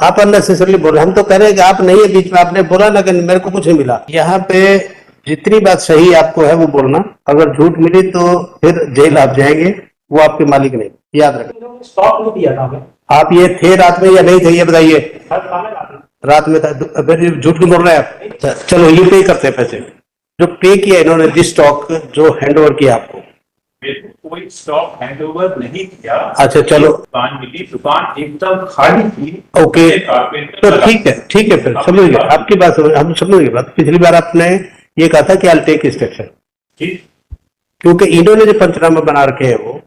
आप अननेसेसरली बोल रहे, हम तो कह रहे हैं कि आप नहीं है बीच में, आपने बोला ना कि मेरे को कुछ नहीं मिला। यहाँ पे जितनी बात सही आपको है वो बोलना, अगर झूठ मिली तो फिर जेल आप जाएंगे, वो आपके मालिक नहीं, याद रखें। स्टॉक नहीं दिया था हमें। आप ये थे रात में या नहीं थे ये बताइए। रात में था, फिर झूठ क्यों बोल रहे हैं आप? चलो ये पे करते हैं पैसे जो पे किया इन्होंने, जिस स्टॉक जो हैंड ओवर किया आपको। कोई स्टॉक हैंड ओवर नहीं किया। अच्छा चलो, दुकान मिली, दुकान एकदम खाली थी। ओके तो ठीक है फिर समझिए आपकी बात, हम समझ गए बात। पिछली बार आपने ये कहा था कि आई टेक इंस्ट्रक्शन, क्योंकि इन्होंने जो पंचनामा बना रखे हैं वो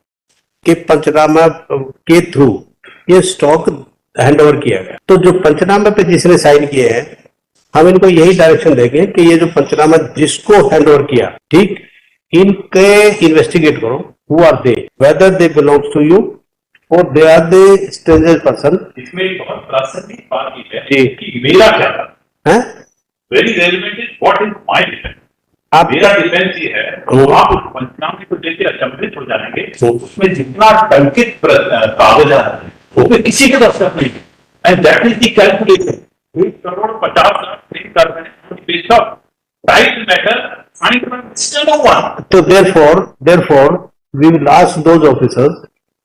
कि पंचनामा के थ्रू ये स्टॉक हैंड ओवर किया गया। तो जो पंचनामा पे जिसने साइन किए हैं, हम इनको यही डायरेक्शन देंगे कि ये जो पंचनामा जिसको हैंड ओवर किया, ठीक, इनके इन्वेस्टिगेट करो, who are they, whether they belongs to you और they are the stranger person. इसमें बहुत प्रासंगिक बात ये है जी कि मेरा क्या था, है very relevant is what is my defence. आप मेरा डिफेंस ये है, आप उस पंचनामे को देख के अचंभित हो जाएंगे, उसमें जितना टंकित कागजात है उसमें किसी के दस्तखत नहीं है, and that is the calculation. 1 crore 50 lakh पे कर रहे हैं based on price matter find mister no one. तो therefore we will ask those officers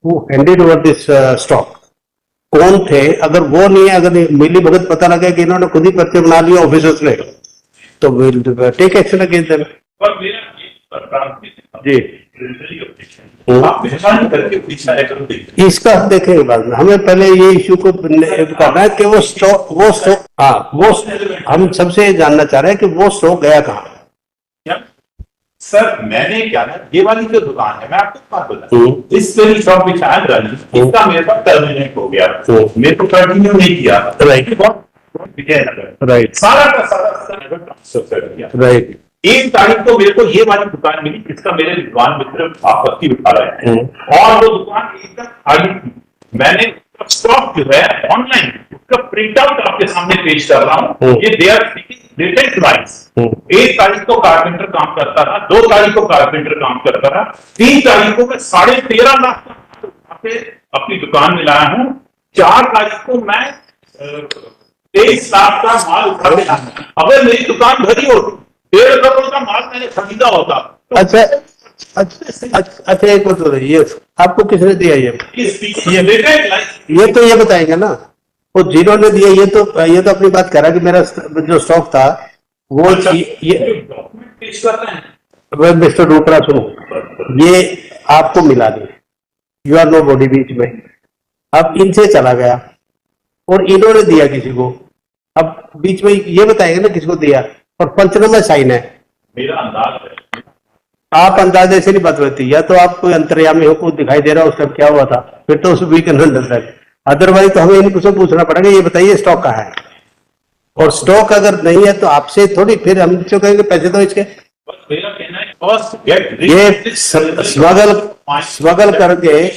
who handed over this stock कौन थे। अगर वो नहीं है, अगर मिली भगत पता लगे कि इन्होंने खुद ही पर्चे बना लिया ऑफिसर्स ने, तो will take action against them. पर मेरा जी आप मेहरबानी करके पीछा करो, देखिए इसका देखेंगे बाद में, हमें पहले ये इश्यू को करना है कि वो स्टॉक हाँ वो हम सबसे जानना चाह रहे हैं कि वो स्टॉक गया कहाँ। क्या सर, मैंने क्या ना, ये वाली जो दुकान है, मैं आपको बात बता, इस वाली shop which I am running, इसका मेरे पास टर्मिनेट हो गया, मेरे को कंटिन्यू नहीं किया, राइट विजयनगर, राइट सारा का सारा ट्रांसफर कर दिया। राइट 1 तारीख को मेरे को ये वाली दुकान मिली जिसका मेरे विद्वान मित्र आपत्ति उठा रहे हैं, और वो दुकान एकदम खाली थी। मैंने स्टॉक जो है ऑनलाइन उसका प्रिंट आउट आपके सामने पेश कर रहा हूँ, ये दे आर रिटेंट प्राइस। 1 तारीख को कारपेंटर काम करता था, 2 तारीख को कारपेंटर काम करता था, 3 तारीख को मैं 13.5 लाख का अपनी दुकान में लाया हूँ, 4 तारीख को मैं 23 लाख का माल उठा के लाया। अगर मेरी दुकान भरी होती, 1.5 करोड़ का माल मैंने खरीदा होता। अच्छा एक बात हो रही है, आपको किसने दिया ये तो ये बताएंगे ना, वो जिन्होंने दिया, ये तो अपनी बात कर रहा है कि मेरा जो स्टॉक था वो ये डॉक्यूमेंट पेश कर रहे हैं। मिस्टर डोपरा सुनो, ये आपको मिला नहीं, यू आर नो बॉडी बीच में, अब इनसे चला गया और इन्होंने दिया किसी को, अब बीच में ये बताएंगे ना किसको दिया, और पंचनामा साइन है। मेरा अंदाज है, आप अंदाज ऐसे नहीं बात होती, या तो आप कोई अंतर्यामी हो, को दिखाई दे रहा है उसका क्या हुआ था, फिर तो उस वी कैन अंडरस्टैंड, अदरवाइज तो हमें इनको पूछना पड़ेगा, ये बताइए स्टॉक कहाँ है, और स्टॉक अगर नहीं है तो आपसे थोड़ी फिर हम इसको कहेंगे पैसे दो इसके। मेरा कहना है फर्स्ट गेट ये स्मगल करके,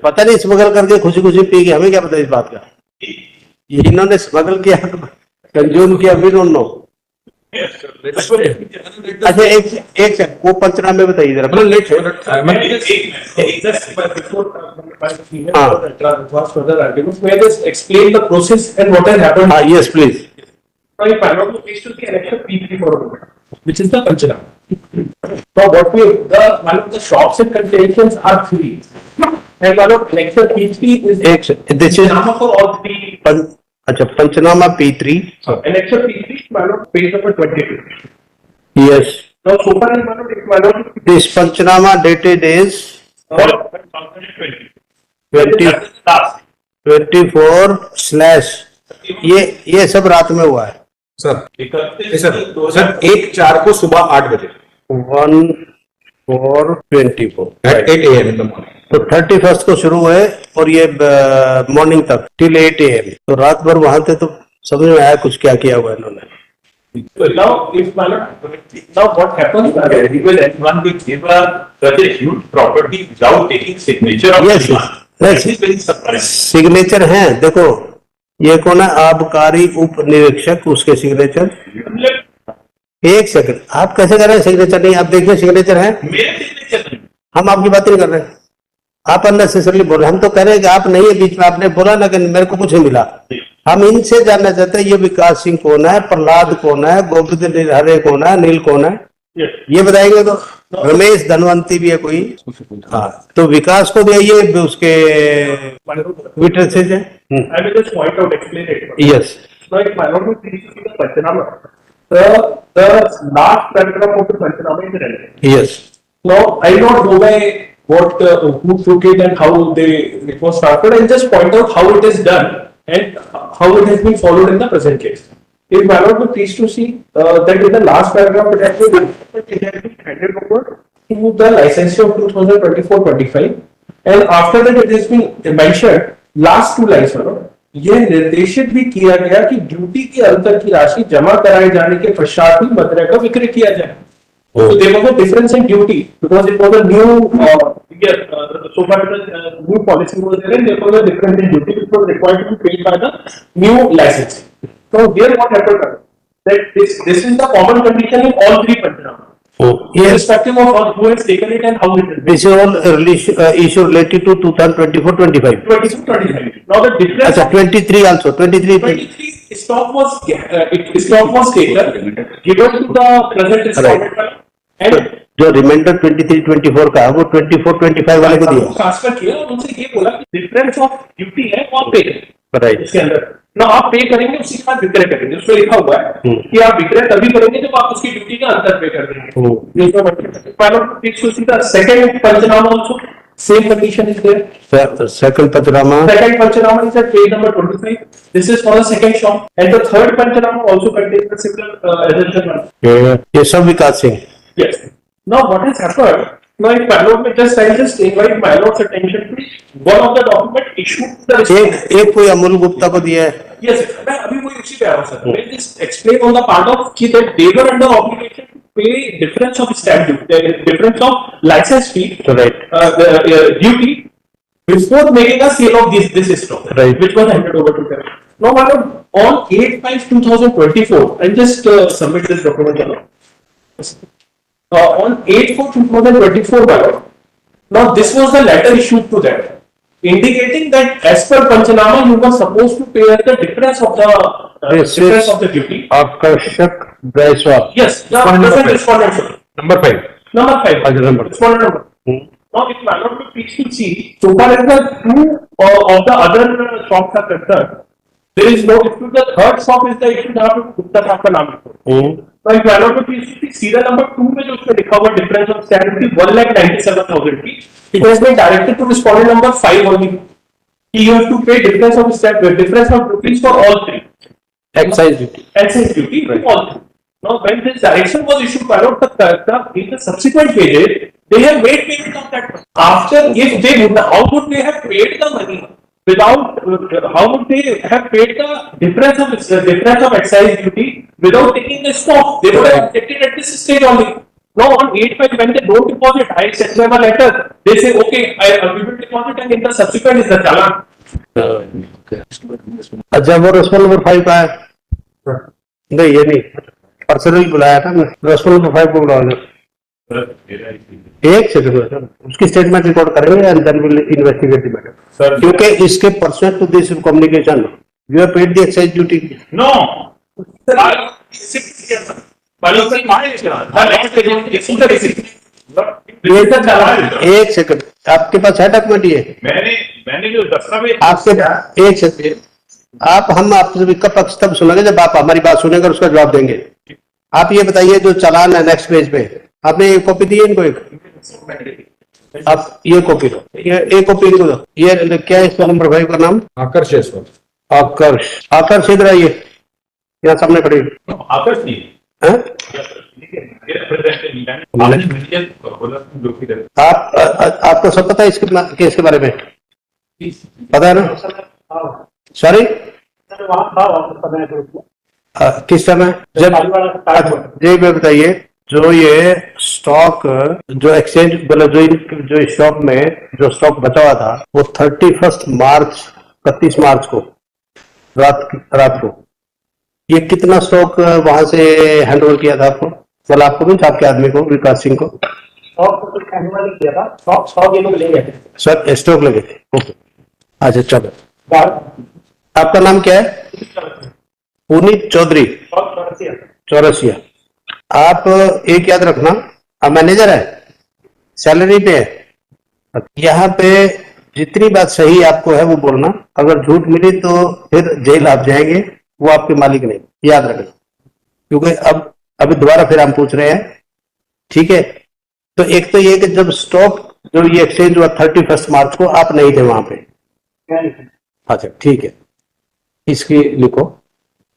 पता नहीं स्मगल करके खुशी खुशी पी गए, हमें क्या पता इस बात का, ये इन्होंने स्मगल किया कंज्यूम किया, वी डोंट नो। अच्छा एक वो पंचनामे बताइए जरा। Explain the process and what has happened. Yes, please. Which is the Panchanama. So what the shops and containers are 3. And lecture P3 is this is for all 3. अच्छा पंचनामा P3 and lecture P3 page number 22. Yes. Now so far this panchnama dated is 24/ ये सब रात में हुआ है sir 1/4 को सुबह 8 बजे 1/4/24 at 8 AM in the morning. तो 31st को शुरू हुए और ये मॉर्निंग तक टिल 8 AM, तो रात भर वहां थे, तो समझ में आया कुछ क्या किया हुआ इन्होंने। Now, what happens? Anyone will give such a huge property without taking signature of Yes, that is very surprising. Signature हैं, देखो ये कौन है, आबकारी उप निरीक्षक, उसके सिग्नेचर। एक सेकंड, आप कैसे कर रहे हैं सिग्नेचर नहीं, आप देखिए सिग्नेचर है, मेरे सिग्नेचर नहीं, हम आपकी बात नहीं कर रहे हैं, आप अननेसेसरली बोल रहे हैं। हम तो कह रहे हैं कि आप नहीं है बीच में, आपने बोला ना कि मेरे को कुछ नहीं मिला। हम इनसे जानना चाहते हैं ये विकास सिंह कौन है, प्रहलाद कौन है, गोविंद हरे कौन है, नील कौन है, ये बताएंगे तो। रमेश धनवंती भी है कोई। हाँ, तो विकास को भी ये उसके विटनेसेस है। I will just point out, explain it. Yes, So if my lord will please to see the Panchanama, the last paragraph of the Panchanama is relevant. Yes, Now, I will not go by what, who took it and how it was started, and just point out how it is done and how it has been followed in the present case. If my lord will please to see that in the last paragraph it has been handed over to the licensee of 2024-25, and after that it has been mentioned last two lines में यह निर्देशित भी किया गया कि duty के अंतर की राशि जमा कराए जाने के पश्चात ही मदिरा का विक्रय किया जाए। So there was a difference in duty because it was a new so far the new policy was there, and there was a difference in duty which was required to be paid by the new licensee. So here what happened that this is the common condition in all three Panchanamas, yes, irrespective of who has taken it and how it is. this is all issue related to 2024-25. 22-25. Now the difference. अच्छा, 23 also, 23 23 stock was taken, given to the present installment and जो reminder 23-24 का है वो 24-25 वाले को दिया। Transfer किया और उनसे ये बोला कि डिफरेंस ऑफ ड्यूटी है वो आप पे करें राइट, इसके अंदर ना, आप पे करेंगे उसके बाद विक्रय करेंगे। उसमें लिखा हुआ है कि आप विक्रय तभी करेंगे जब आप उसकी ड्यूटी का अंतर पे कर देंगे। Second panchnama also same condition is there. second Panchanama, Second Panchanama is at page number 25. This is for the second shop, and the third Panchanama also contains the similar assumption. ये सब विकास Singh. Yes. Now what has happened? Now if my lord may just invite my lord's attention to one of the document issued to the एक कोई अमूल गुप्ता को दिया है। Yes, sir. मैं अभी वही उसी पे आ रहा हूँ sir. Let just explain on the part of कि that they were under obligation to pay difference of stamp duty, difference of license fee, Right. Duty before making a sale of this stock, Right. which was handed over to them. Now, madam, on 8/5/2024, I'll just submit this document now. On 8/4/2024, madam. Now, this was the letter issued to them, indicating that as per Panchanama, you were supposed to pay the difference of the difference of the duty. आकर्षक Jaiswal. Yes, the present respondent, sir. Number 5. Number 5. अच्छा, number. Respondent number. Now, if my lord will please to see, so far as the two of the other shops are concerned, there is no issue. The third shop is the issue जहाँ पे गुप्ता साहब का नाम लिखो। Now, if my lord will please to see, serial number 2 में जो उसमें लिखा हुआ difference of stamp duty 1,97,000 की, it has been directed to respondent number 5 only. You have to pay difference of stamp, difference of rupees for all three. Excise duty। Excise duty to all three. Now, when this direction was issued by lord, in the subsequent pages, they have made payment of that money. After, if they would, how would they have paid the money without? How would they have paid the difference of excise duty without taking the stock? They would have objected at this stage only. Now, on 8/5, when they don't deposit, I send them a letter. They say, okay, we will deposit, and in the subsequent is the challan. अच्छा, वो respond number 5 का है? नहीं, ये नहीं, personal बुलाया था, respond number 5 को बुलाया। एक सेकंड, उसकी स्टेटमेंट रिकॉर्ड करेंगे and then will investigate the matter, क्योंकि इसके pursuant to this communication you have paid the excise duty. No. एक सेकंड, आपके पास है डॉक्यूमेंट? ये मैंने जो दस्तावेज आपके, एक सेकंड, आप हम आपका पक्ष तब सुनेंगे जब आप हमारी बात सुनेंगे और उसका जवाब देंगे। आप ये बताइए, जो चालान है नेक्स्ट पेज पे, आपने ये कॉपी दी है इनको? एक आप ये कॉपी दो, ये एक कॉपी इनको दो। ये क्या है इसका नंबर 5 का नाम? आकर्ष जायसवाल। आकर्ष, आकर्ष इधर आइए, यहाँ सामने खड़ी आकर्ष नहीं हैं? आपको सब पता है इसके केस के बारे में? पता है ना? सॉरी, किस समय जब जी मैं बताइए, जो ये स्टॉक जो एक्सचेंज मतलब जो शॉप में जो स्टॉक बचा हुआ था वो 31 मार्च को रात को ये कितना स्टॉक वहां से हैंड ओवर किया था आपको? मतलब आपको भी, आपके आदमी को, विकास सिंह को? शॉप को कुछ एनिमल किया था, शॉप ये लोग ले गए थे। सर स्टॉक लगे थे, ओके, अच्छा चलो। बाहर आपका नाम क्या है? पुनीत चौधरी, चौरसिया। आप एक याद रखना, आप मैनेजर है, सैलरी पे है, यहाँ पे जितनी बात सही आपको है वो बोलना, अगर झूठ मिली तो फिर जेल आप जाएंगे, वो आपके मालिक नहीं, याद रखना, क्योंकि अब अभी दोबारा फिर हम पूछ रहे हैं, ठीक है? तो एक तो ये कि जब स्टॉक जो ये एक्सचेंज हुआ 31 मार्च को, आप नहीं थे वहां पे। अच्छा ठीक है, इसकी लिखो,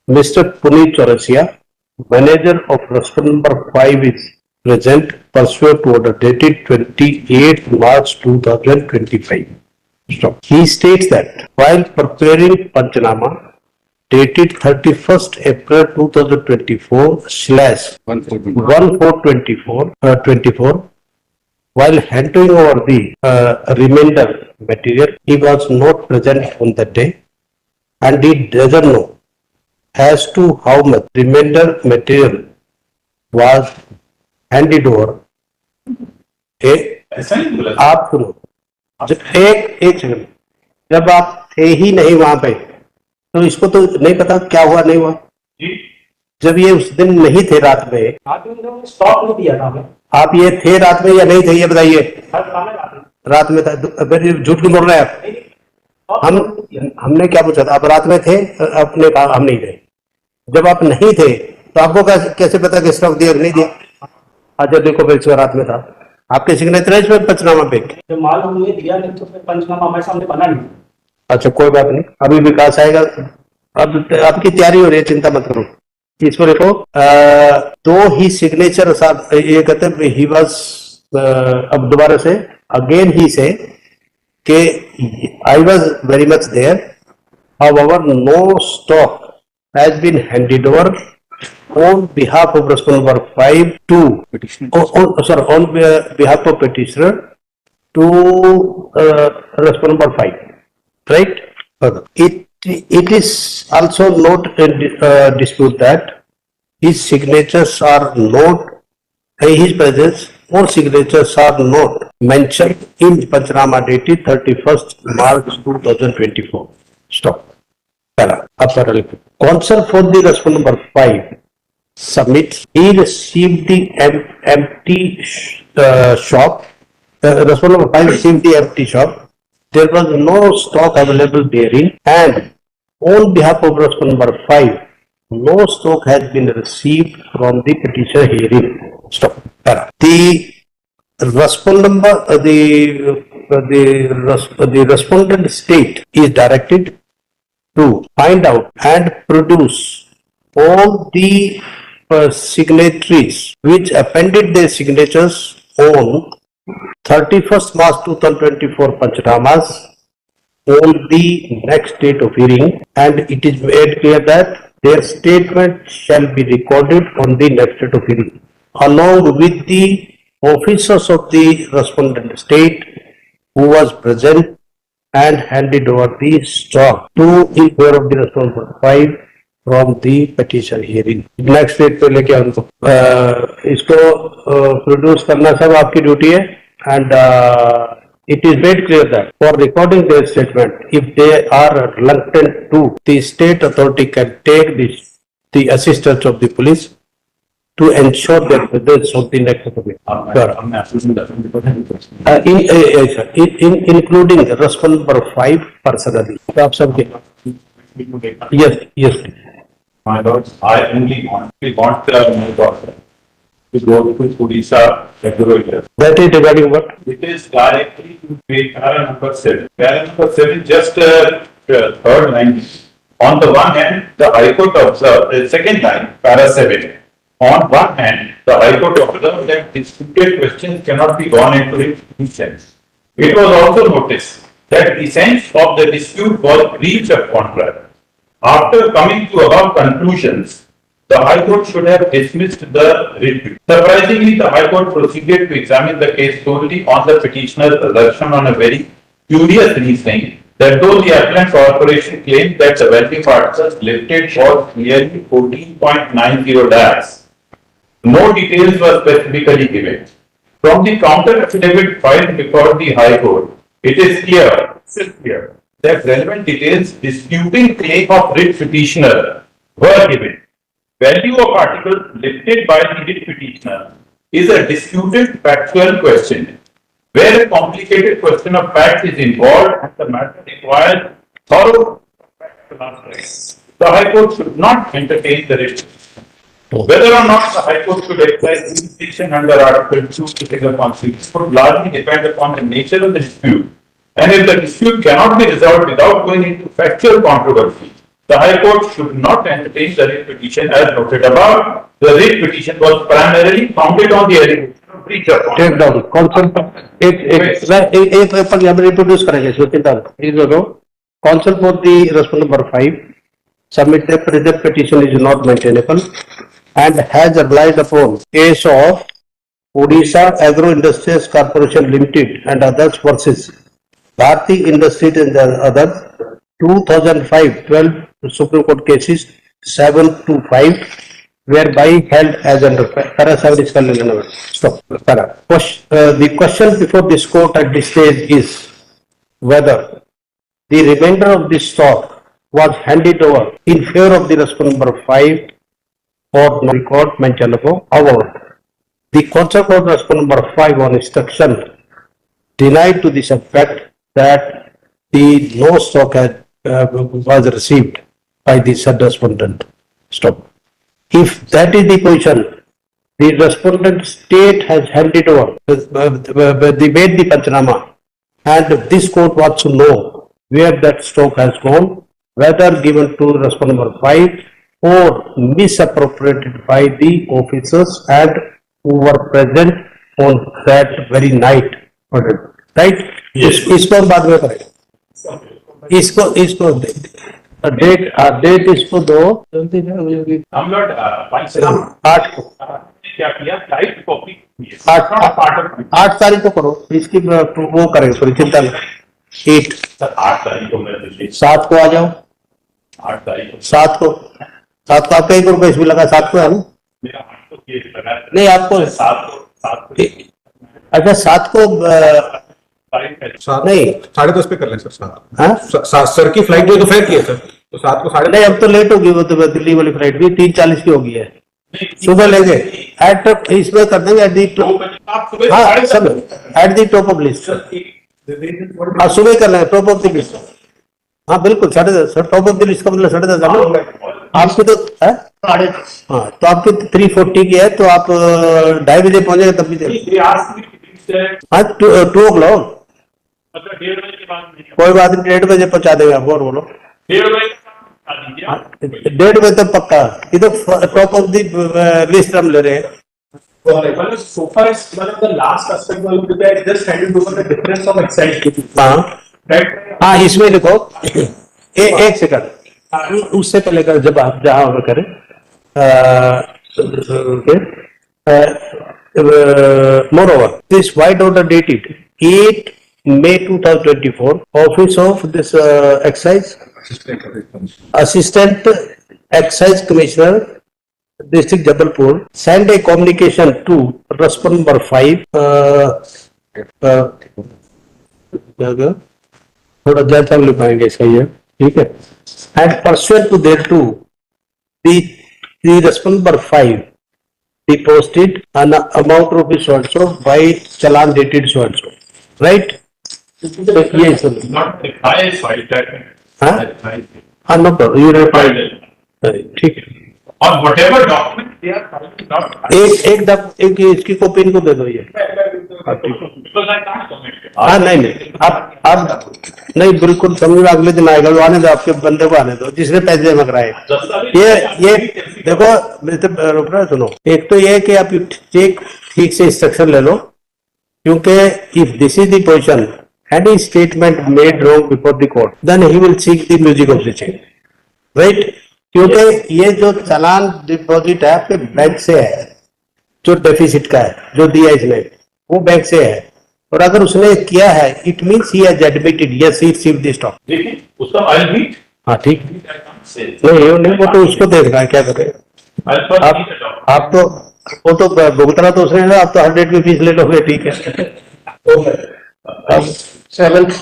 mister Puneet Chaurasia, manager of restaurant number 5 is present pursuant to order dated 28 March 2025. Stop. He states that while preparing Panchanama dated 31st April 2024 slash 1424, while handing over the remainder material, he was not present on that day and he doesn't know as to how much remainder material was handed over. ऐसा नहीं बोला आप सुनो, एक second, जब आप थे ही नहीं वहां पे तो इसको तो नहीं पता क्या हुआ नहीं हुआ। जी। जब ये उस दिन नहीं थे रात में, स्टॉक नहीं दिया था हमें। आप ये थे रात में या नहीं थे ये बताइए। रात में रात में था, फिर झूठ क्यों बोल रहे हैं आप? हमने क्या पूछा था, आप रात में थे? आपने कहा हम नहीं थे। जब आप नहीं थे तो आपको कैसे पता कि स्टॉक दिया कि नहीं दिया? अच्छा देखो भाई, इसमें रात में था, आपके सिग्नेचर है इसमें पंचनामा पे। जब माल हमने दिया नहीं तो फिर पंचनामा हमारे सामने बना नहीं। अच्छा कोई बात नहीं, अभी विकास आएगा, अब आपकी तैयारी हो रही है, चिंता मत करो। इसको देखो, तो ही सिग्नेचर साहब ये कहते हैं ही वाज, अब दोबारा से अगेन ही से कि I was very much there, however no stock has been handed over on behalf of respondent number 5 to on behalf of petitioner to respondent number 5, right? It is also not dispute that his signatures are not, his presence or signatures are not mentioned in Panchanama dated 31st March 2024. Stop. Counsel for the respondent number 5 submits he received the empty shop. Respondent number 5 received the empty shop. There was no stock available therein, and on behalf of respondent number 5, no stock has been received from the petitioner herein. Stop. The respondent number, the respondent state is directed to find out and produce all the signatories which appended their signatures on 31st March 2024 Panchanamas on the next date of hearing, and it is made clear that their statement shall be recorded on the next date of hearing along with the officers of the respondent state who was present and handed over the stock to the owner of the respondent 5 from the petition hearing. Next date पे लेके उनको इसको produce करना सब आपकी duty है, and it is made clear that for recording their statement, if they are reluctant to, the state authority can take the assistance of the police to ensure their presence on the next meeting. Including respondent number 5 personally. तो आप सबके yes. My lord, I only want my daughter to go to Odisha regulator. That is regarding what? It is directly to pay para number 7. Para number 7, just third line. On the one hand, the High Court observed, second line, para 7. On one hand, the High Court observed that disputed questions cannot be gone into its sense. It was also noticed that the sense of the dispute was breach of contract. After coming to above conclusions, the High Court should have dismissed the writ. Surprisingly, the High Court proceeded to examine the case solely on the petitioner's assertion on a very curious reasoning that though the appellant corporation claimed that the value parcels listed was clearly 14.90 lakhs, no details were specifically given. From the counter affidavit filed before the High Court, it is clear that relevant details disputing claim of writ petitioner were given. Value of articles listed by the writ petitioner is a disputed factual question, where a complicated question of fact is involved and the matter requires thorough factual answers. The High Court should not entertain the writ. Whether or not the High Court should exercise jurisdiction under Article 2 of the Constitution would largely depend upon the nature of the dispute. And if the dispute cannot be resolved without going into factual controversy, the High Court should not entertain the writ petition as noted above. The writ petition was primarily founded on the allegation of breach of take contract. Down concept एक paper यहाँ पे reproduce करेंगे इसको चिंता करो concept for the respond number 5 submit the present petition is not maintainable and has relied upon case of Odisha Agro Industries Corporation Limited and others versus Bharti Industries and others 2005-12 Supreme Court cases 7 to 5 whereby held as under para 7 is stop para the question before this court at this stage is whether the remainder of this stock was handed over in favor of the respondent number 5 or no record mentioned above. However, the concept of respondent number 5 on instruction denied to this effect that the no stock had, was received by the said respondent. Stop. If that is the position, the respondent state has handed over, they made the Panchanama, and this court wants to know where that stock has gone, whether given to respondent number 5 or misappropriated by the officers and who were present on that very night. Right? Yes. इसको हम बाद में करेंगे इसको date इसको दो जल्दी हम लोग 8 को क्या किया लाइव कॉपी 8 तारीख को करो इसकी वो करेंगे थोड़ी चिंता नहीं 8 8 तारीख को मैं दिल्ली 7 को आ जाओ 8 तारीख को 7 को आपका 1 रुपया इसमें लगा 7 को है ना मेरा 8 को केस लगा नहीं आपको 7 को अच्छा 7 को तारीख है नहीं 10:30 पे कर लें सर सात हाँ सर की फ्लाइट जो दोपहर की है सर तो 7 को 10:30 नहीं अब तो लेट होगी वो तो दिल्ली वाली फ्लाइट भी 3:40 की होगी है सुबह लेंगे एट इसमें कर देंगे एट दी आप सुबह हाँ सब at the top of list हाँ सुबह कर लेंगे टॉप ऑफ द लिस्ट हाँ बिल्कुल 10:30 sir top of the list का मतलब 10:30 ना आपकी तो है हाँ तो आपकी 340 की है तो आप 2:30 बजे पहुंचेंगे तब भी दे हाँ 2 o'clock मतलब 1:30 बजे के बाद नहीं कोई बात नहीं 1:30 बजे पहुंचा देंगे आपको और बोलो 1:30 बजे आ दीजिए आप 1:30 बजे तक पक्का ये तो टॉप ऑफ द लिस्ट हम ले रहे हैं So far as one of the last aspect was that I just handed over the difference of excise. हाँ Right? हाँ इसमें लिखो एक सेकंड उससे पहले कर जब आप जहाँ और करें moreover this white order dated 8 May 2024 office of this excise assistant excise commissioner district Jabalpur send a communication to respondent number 5 क्या गया थोड़ा ज्यादा लिख पाएंगे इसका ये ठीक है and pursuant to thereto the respondent number 5 deposited an amount rupees so and so by challan dated so and so right ये सब not reply file that हाँ हाँ नो प्रॉब्लम यू file ठीक है or whatever document they are filing not एक इसकी copy इनको दे दो ये because I can't comment. हाँ नहीं आप नहीं बिल्कुल समझ में अगले दिन आएगा वो आने दो आपके बंदे को आने दो जिसने पैसे जमा कराए ये देखो मेरे रुक रहा है सुनो एक तो ये कि आप चेक ठीक से इंस्ट्रक्शन ले लो क्योंकि if this is the position any statement made wrong before the court then he will seek the music of the chain right क्योंकि ये जो चालान डिपॉजिट है आपके बैंक से है जो डेफिसिट का है जो दिया इसने वो बैंक से है और अगर उसने किया है it means he has admitted yes he received the stock देखिए उसका आई मीट हाँ ठीक I can't say. नहीं वो तो उसको देख रहा है क्या कर रहे हैं I'll first read the document. आप तो वो तो भुगतना तो उसने ना, आप तो 100 पे फीस ले लोगे, ठीक है। Okay. 7th